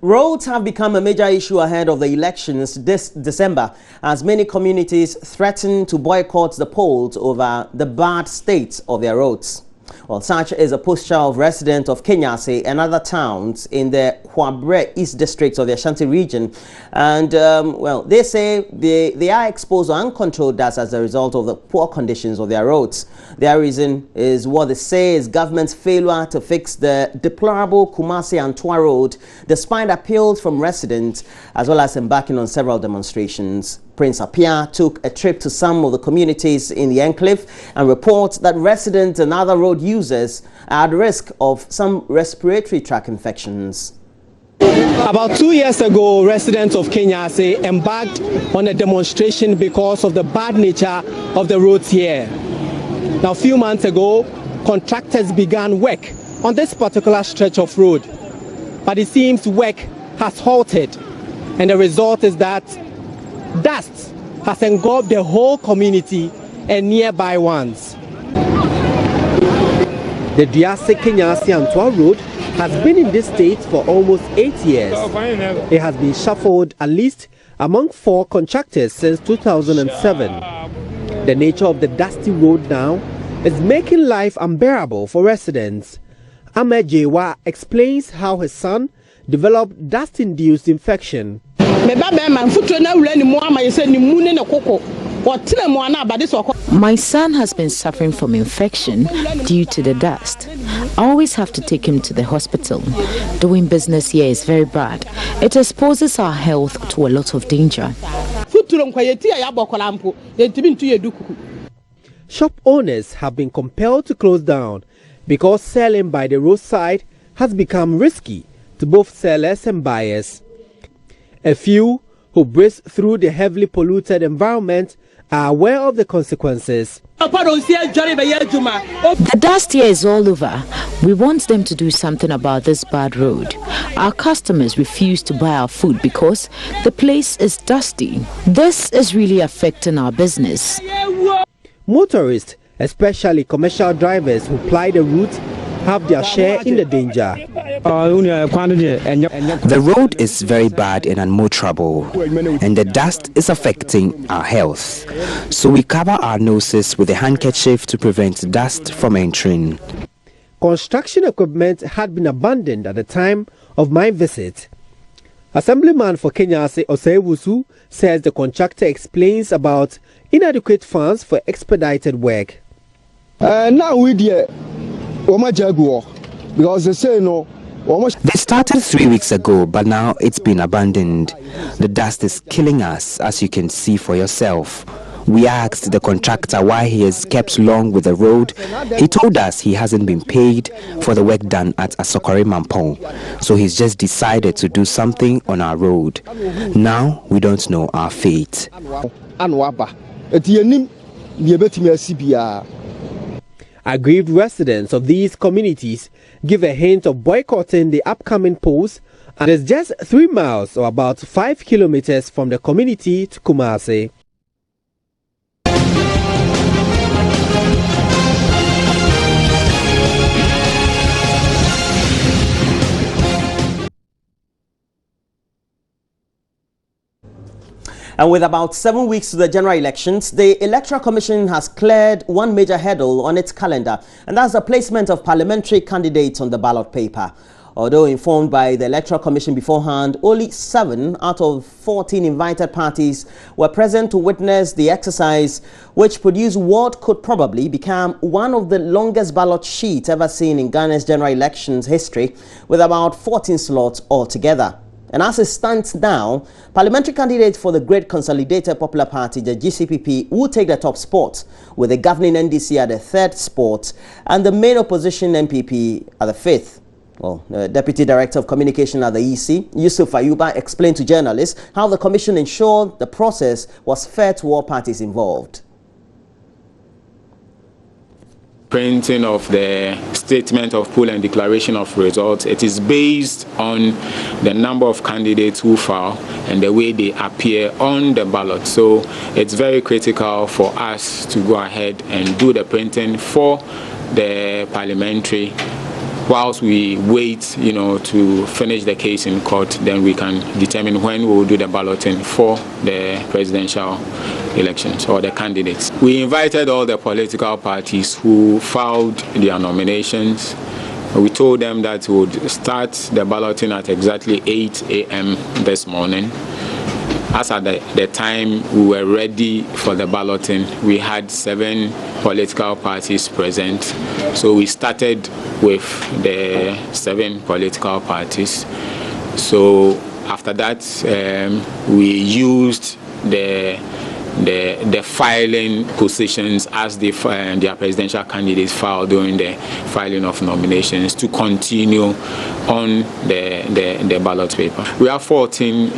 Roads have become a major issue ahead of the elections this December, as many communities threaten to boycott the polls over the bad state of their roads. Well, such is a posture of residents of Kumasi and other towns in the Kwabre East District of the Ashanti region. And, well, they say they are exposed to uncontrolled dust as a result of the poor conditions of their roads. Their reason is what they say is government's failure to fix the deplorable Kumasi Antwa road, despite appeals from residents, as well as embarking on several demonstrations. Prince Appiah took a trip to some of the communities in the enclave and reports that residents and other road users are at risk of some respiratory tract infections. About 2 years ago, residents of Kumasi embarked on a demonstration because of the bad nature of the roads here. Now, a few months ago, contractors began work on this particular stretch of road, but it seems work has halted, and the result is that dust has engulfed the whole community and nearby ones. The Kumasi Antwa road has been in this state for almost 8 years. It has been shuffled at least among 4 contractors since 2007. The nature of the dusty road now is making life unbearable for residents. Ahmed Jewa explains how his son developed dust-induced infection. My son has been suffering from infection due to the dust. I always have to take him to the hospital. Doing business here is very bad. It exposes our health to a lot of danger. Shop owners have been compelled to close down because selling by the roadside has become risky to both sellers and buyers. A few who breeze through the heavily polluted environment are aware of the consequences. The dust here is all over. We want them to do something about this bad road. Our customers refuse to buy our food because the place is dusty. This is really affecting our business. Motorists, especially commercial drivers who ply the route, have their share in the danger. The road is very bad and unmotorable, and the dust is affecting our health. So we cover our noses with a handkerchief to prevent dust from entering. Construction equipment had been abandoned at the time of my visit. Assemblyman for Kumasi Osewusu says the contractor explains about inadequate funds for expedited work. Now we because they say no. They started 3 weeks ago, but now it's been abandoned. The dust is killing us, as you can see for yourself. We asked the contractor why he has kept long with the road. He told us he hasn't been paid for the work done at Asokore Mampong, so he's just decided to do something on our road. Now we don't know our fate. Aggrieved residents of these communities give a hint of boycotting the upcoming polls, and it's just 3 miles or about 5 kilometers from the community to Kumasi. And with about 7 weeks to the general elections, the Electoral Commission has cleared one major hurdle on its calendar, and that's the placement of parliamentary candidates on the ballot paper. Although informed by the Electoral Commission beforehand, only 7 out of 14 invited parties were present to witness the exercise, which produced what could probably become one of the longest ballot sheets ever seen in Ghana's general elections history, with about 14 slots altogether. And as it stands now, parliamentary candidates for the Great Consolidated Popular Party, the GCPP, will take the top spot, with the governing NDC at the 3rd spot and the main opposition MPP at the 5th. Well, the Deputy Director of Communication at the EC, Yusuf Ayuba, explained to journalists how the Commission ensured the process was fair to all parties involved. Printing of the statement of poll and declaration of results, it is based on the number of candidates who file and the way they appear on the ballot. So it's very critical for us to go ahead and do the printing for the parliamentary whilst we wait, to finish the case in court, then we can determine when we will do the balloting for the presidential elections or the candidates. We invited all the political parties who filed their nominations. We told them that we would start the balloting at exactly 8 a.m. this morning. As at the time we were ready for the balloting, we had 7 political parties present. So we started with the 7 political parties. So after that, we used the filing positions as their presidential candidates filed during the filing of nominations to continue on the ballot paper. We have 14,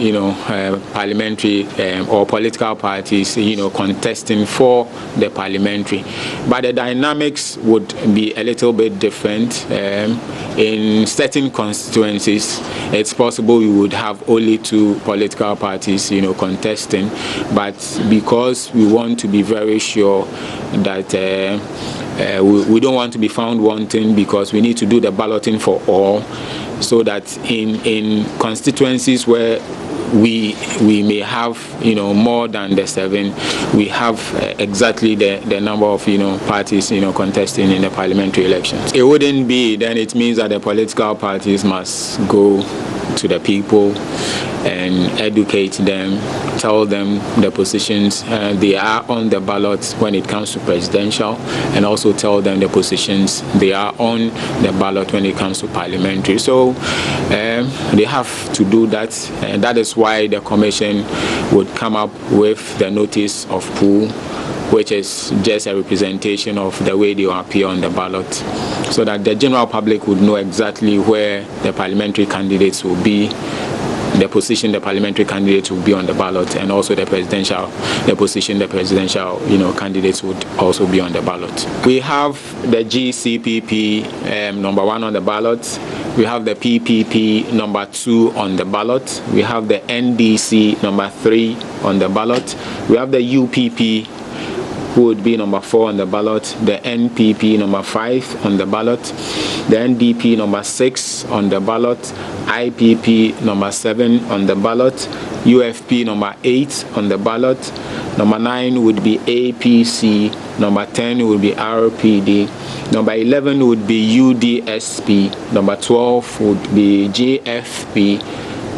parliamentary or political parties, contesting for the parliamentary. But the dynamics would be a little bit different. In certain constituencies, it's possible we would have only 2 political parties, contesting, but because we want to be very sure that we don't want to be found wanting, because we need to do the balloting for all, so that in constituencies where we may have more than the 7, we have exactly the number of parties contesting in the parliamentary elections. It wouldn't be, then it means that the political parties must go to the people and educate them, tell them the positions they are on the ballot when it comes to presidential, and also tell them the positions they are on the ballot when it comes to parliamentary. So they have to do that, and that is why the commission would come up with the notice of pool, which is just a representation of the way they will appear on the ballot, so that the general public would know exactly where the parliamentary candidates will be, the position the parliamentary candidates will be on the ballot, and also the presidential candidates would also be on the ballot. We have the GCPP number 1 on the ballot. We have the PPP number 2 on the ballot. We have the NDC number 3 on the ballot. We have the UPP, who would be number 4 on the ballot, the NPP number 5 on the ballot, the NDP number 6 on the ballot, IPP number 7 on the ballot, UFP number 8 on the ballot, number 9 would be APC, number 10 would be RPD, number 11 would be UDSP, number 12 would be JFP,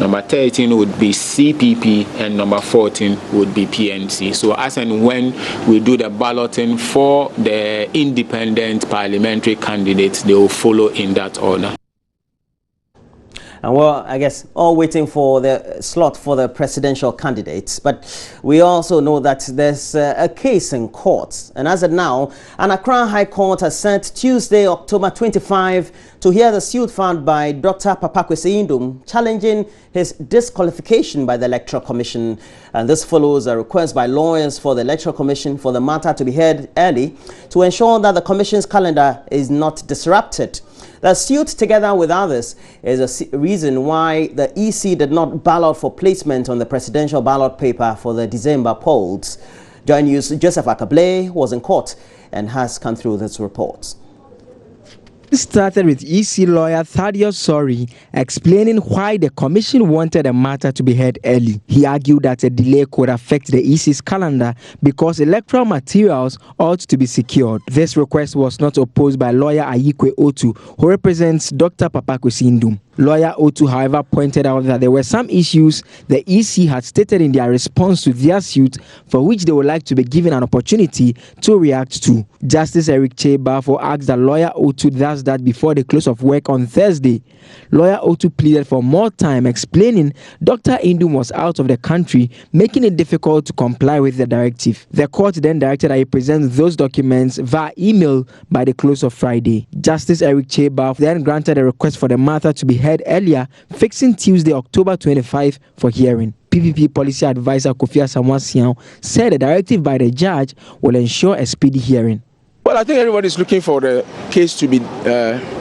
number 13 would be CPP, and number 14 would be PNC. So as and when we do the balloting for the independent parliamentary candidates, they will follow in that order. And well, I guess all waiting for the slot for the presidential candidates. But we also know that there's a case in court. And as of now, an Accra High Court has set Tuesday, October 25, to hear the suit filed by Dr. Kwesi Nduom challenging his disqualification by the Electoral Commission. And this follows a request by lawyers for the Electoral Commission for the matter to be heard early to ensure that the Commission's calendar is not disrupted. The suit, together with others, is a reason why the EC did not ballot for placement on the presidential ballot paper for the December polls. Joy News' Joseph Akable was in court and has come through this report. It started with EC lawyer Thaddeus Sorry explaining why the commission wanted the matter to be heard early. He argued that a delay could affect the EC's calendar because electoral materials ought to be secured. This request was not opposed by lawyer Ayikwe Otu, who represents Dr. Kwesi Nduom. Lawyer Otu, however, pointed out that there were some issues the EC had stated in their response to their suit for which they would like to be given an opportunity to react to. Justice Eric Chebafo asked that lawyer Otu does that before the close of work on Thursday. Lawyer Otu pleaded for more time, explaining Dr. Nduom was out of the country, making it difficult to comply with the directive. The court then directed that he present those documents via email by the close of Friday. Justice Eric Chebafo then granted a request for the matter to be heard earlier, fixing Tuesday, October 25 for hearing. PPP policy advisor Kofi Asamoah said the directive by the judge will ensure a speedy hearing. Well, I think everybody is looking for the case to be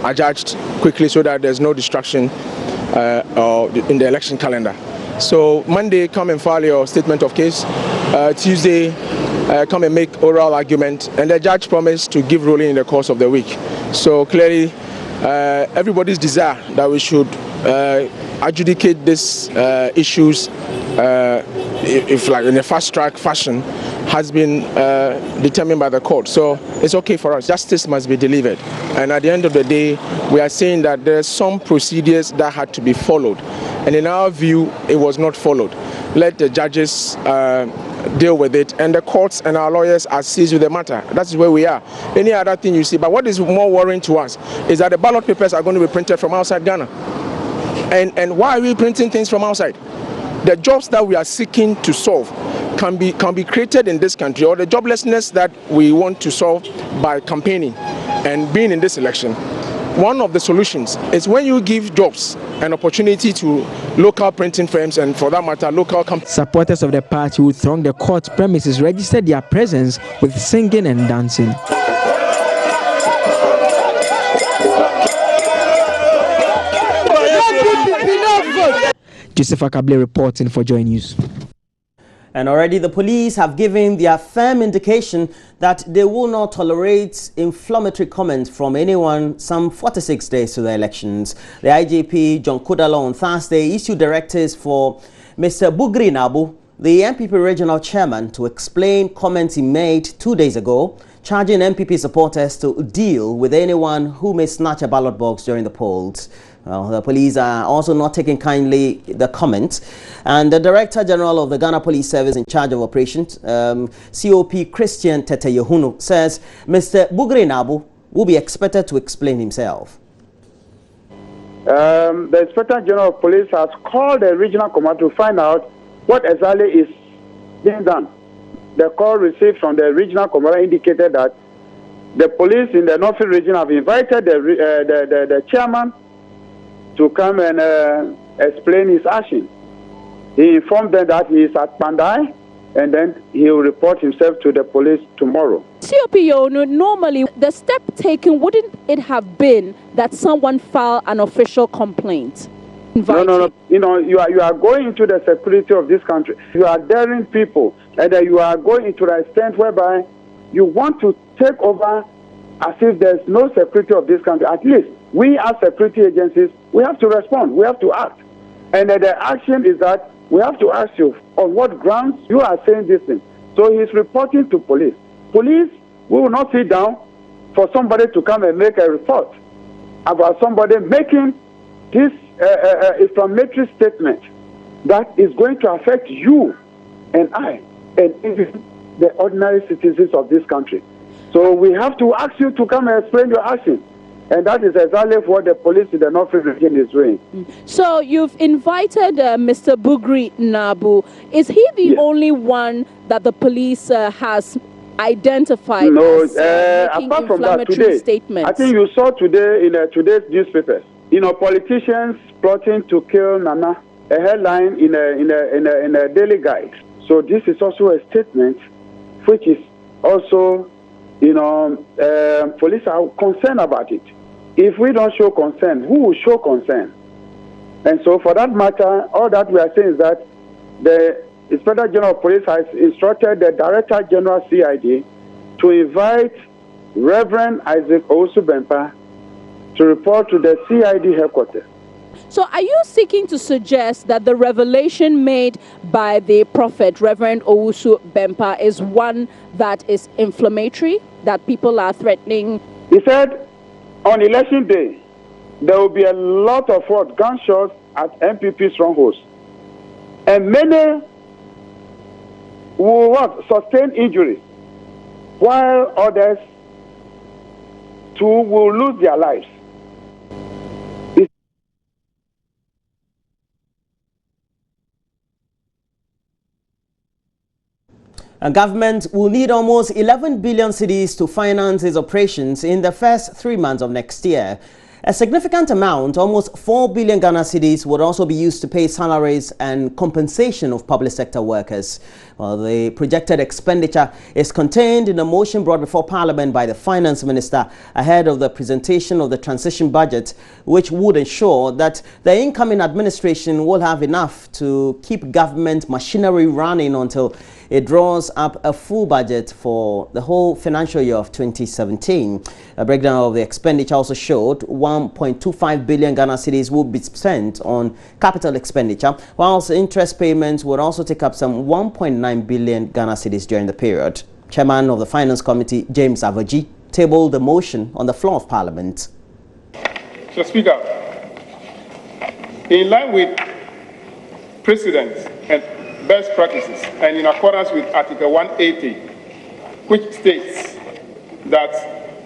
adjudged quickly so that there's no distraction in the election calendar. So Monday, come and file your statement of case. Tuesday, come and make oral argument. And the judge promised to give ruling in the course of the week. So clearly, everybody's desire that we should adjudicate these issues if like in a fast-track fashion has been determined by the court. So it's okay for us. Justice must be delivered. And at the end of the day, we are saying that there are some procedures that had to be followed. And in our view, it was not followed. Let the judges deal with it, and the courts and our lawyers are seized with the matter. That's where we are. Any other thing you see. But what is more worrying to us is that the ballot papers are going to be printed from outside Ghana. And why are we printing things from outside? The jobs that we are seeking to solve can be created in this country, or the joblessness that we want to solve by campaigning and being in this election. One of the solutions is when you give jobs an opportunity to local printing firms and, for that matter, local companies. Supporters of the party who thronged the court premises registered their presence with singing and dancing. Joseph Akable reporting for Joy News. And already the police have given their firm indication that they will not tolerate inflammatory comments from anyone some 46 days to the elections. The IGP, John Kudalo, on Thursday issued directives for Mr. Bugri Nabu, the MPP regional chairman, to explain comments he made 2 days ago, charging MPP supporters to deal with anyone who may snatch a ballot box during the polls. Well, the police are also not taking kindly the comments, and the Director General of the Ghana Police Service in charge of operations, COP Christian Tete Yehunu, says Mr. Bugri Nabu will be expected to explain himself. The Inspector General of Police has called the regional command to find out what exactly is being done. The call received from the regional commander indicated that the police in the North region have invited the chairman to come and explain his action. He informed them that he is at Pandai, and then he will report himself to the police tomorrow. COPO, normally the step taken, wouldn't it have been that someone file an official complaint? No. You know, you are going into the security of this country. You are daring people, and you are going into the extent whereby you want to take over as if there's no security of this country. At least we as security agencies, we have to respond, we have to act. And the action is that we have to ask you on what grounds you are saying this thing. So he's reporting to police. Police, we will not sit down for somebody to come and make a report about somebody making this inflammatory statement that is going to affect you and I and even the ordinary citizens of this country. So we have to ask you to come and explain your action. And that is exactly what the police in the North region is doing. So you've invited Mr. Bugri Nabu. Is he the only one that the police has identified as making apart from that, today, statements? I think you saw today in today's newspapers, politicians plotting to kill Nana, a headline in a daily guide. So this is also a statement which is also, police are concerned about it. If we don't show concern, who will show concern? And so for that matter, all that we are saying is that the Inspector General of Police has instructed the Director General CID to invite Reverend Isaac Owusu-Bempah to report to the CID headquarters. So are you seeking to suggest that the revelation made by the prophet, Reverend Owusu-Bempah, is one that is inflammatory, that people are threatening? He said on election day, there will be a lot of gunshots at MPP strongholds. And many will sustain injuries, while others too will lose their lives. A government will need almost 11 billion cedis to finance its operations in the first 3 months of next year. A significant amount, almost 4 billion Ghana cedis, would also be used to pay salaries and compensation of public sector workers. Well, the projected expenditure is contained in a motion brought before Parliament by the Finance Minister ahead of the presentation of the transition budget, which would ensure that the incoming administration will have enough to keep government machinery running until it draws up a full budget for the whole financial year of 2017. A breakdown of the expenditure also showed 1.25 billion Ghana cedis will be spent on capital expenditure, whilst interest payments would also take up some 1.9 billion Ghana cedis during the period. Chairman of the Finance Committee, James Avaji, tabled the motion on the floor of Parliament. Mr. Speaker, in line with precedent and best practices, and in accordance with Article 180, which states that,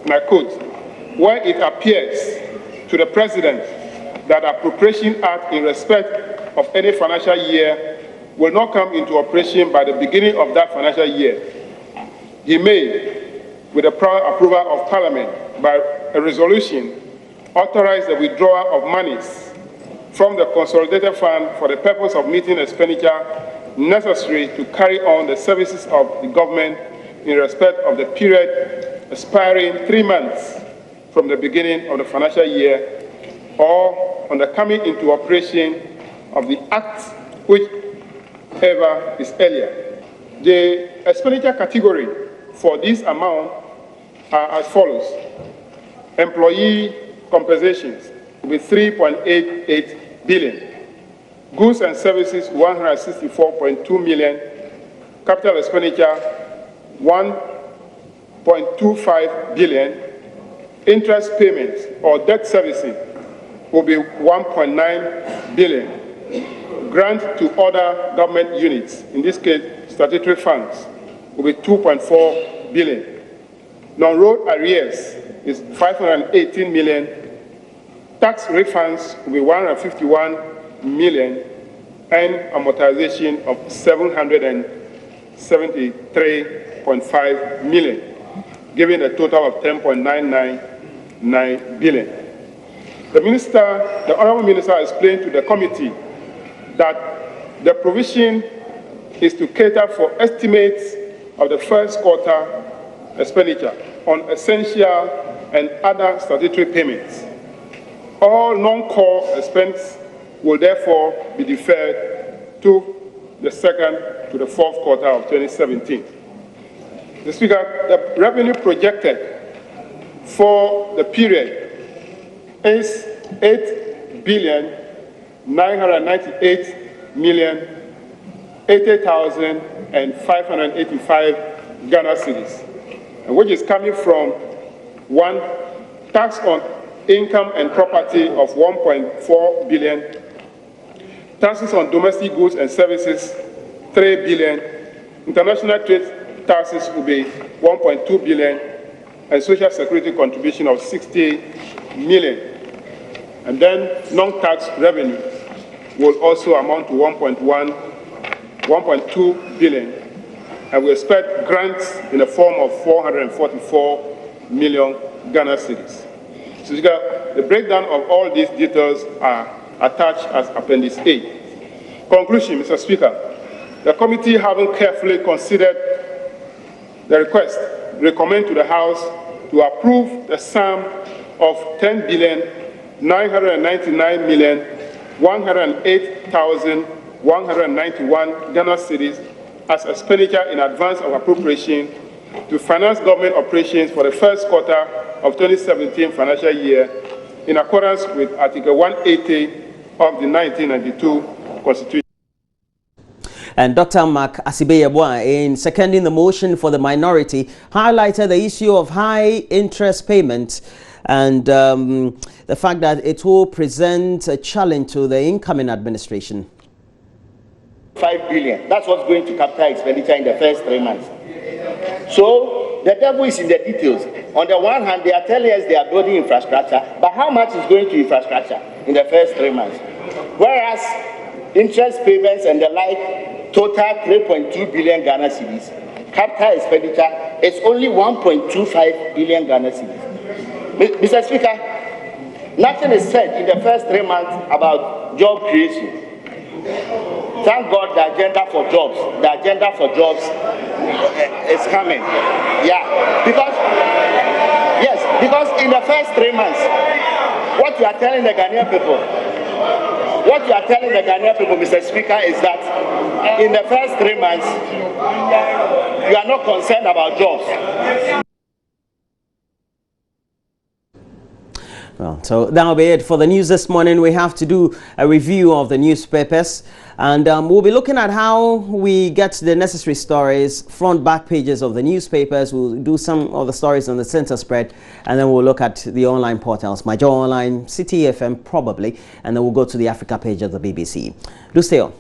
and I quote, where it appears to the President that Appropriation Act in respect of any financial year will not come into operation by the beginning of that financial year, he may, with the prior approval of Parliament by a resolution, authorize the withdrawal of monies from the Consolidated Fund for the purpose of meeting expenditure necessary to carry on the services of the government in respect of the period expiring 3 months from the beginning of the financial year, or on the coming into operation of the Act, whichever is earlier. The expenditure category for this amount are as follows. Employee compensations will be 3.88 billion. Goods and services, 164.2 million. Capital expenditure, 1.25 billion. Interest payments or debt servicing will be 1.9 billion. Grant to other government units, in this case, statutory funds, will be 2.4 billion. Non-road arrears is 518 million. Tax refunds will be 151 million, and amortization of 773.5 million, giving a total of 10.999 billion. The Honourable Minister explained to the committee that the provision is to cater for estimates of the first quarter expenditure on essential and other statutory payments. All non-core expense will therefore be deferred to the second to the fourth quarter of 2017. Mr. Speaker, the revenue projected for the period is 8,998,080,585 Ghana cedis, which is coming from 1, tax on income and property of 1.4 billion, taxes on domestic goods and services 3 billion, international trade taxes will be 1.2 billion, and social security contribution of 60 million. And then non-tax revenue will also amount to 1.2 billion, and we expect grants in the form of 444 million Ghana cedis. So the breakdown of all these details are attached as Appendix A. Conclusion, Mr. Speaker, the committee, having carefully considered the request, recommend to the House to approve the sum of 10,999,108,191 Ghana cedis as expenditure in advance of appropriation to finance government operations for the first quarter of 2017 financial year in accordance with Article 180 of the 1992 Constitution. And Dr. Mark Asibeyebwa, in seconding the motion for the minority, highlighted the issue of high interest payments and the fact that it will present a challenge to the incoming administration. 5 billion. That's what's going to capital expenditure in the first 3 months. So the devil is in the details. On the one hand, they are telling us they are building infrastructure, but how much is going to infrastructure in the first 3 months? Whereas interest payments and the like total 3.2 billion Ghana cedis. Capital expenditure is only 1.25 billion Ghana cedis. Mr. Speaker, nothing is said in the first 3 months about job creation. Thank God the agenda for jobs is coming. Yeah, because in the first 3 months, what you are telling the Ghanaian people, Mr. Speaker, is that in the first 3 months, You are not concerned about jobs. Well, so that'll be it for the news this morning. We have to do a review of the newspapers, and we'll be looking at how we get the necessary stories, front, back pages of the newspapers. We'll do some of the stories on the center spread, and then we'll look at the online portals, Major Online, City FM probably, and then we'll go to the Africa page of the BBC. Do stay on.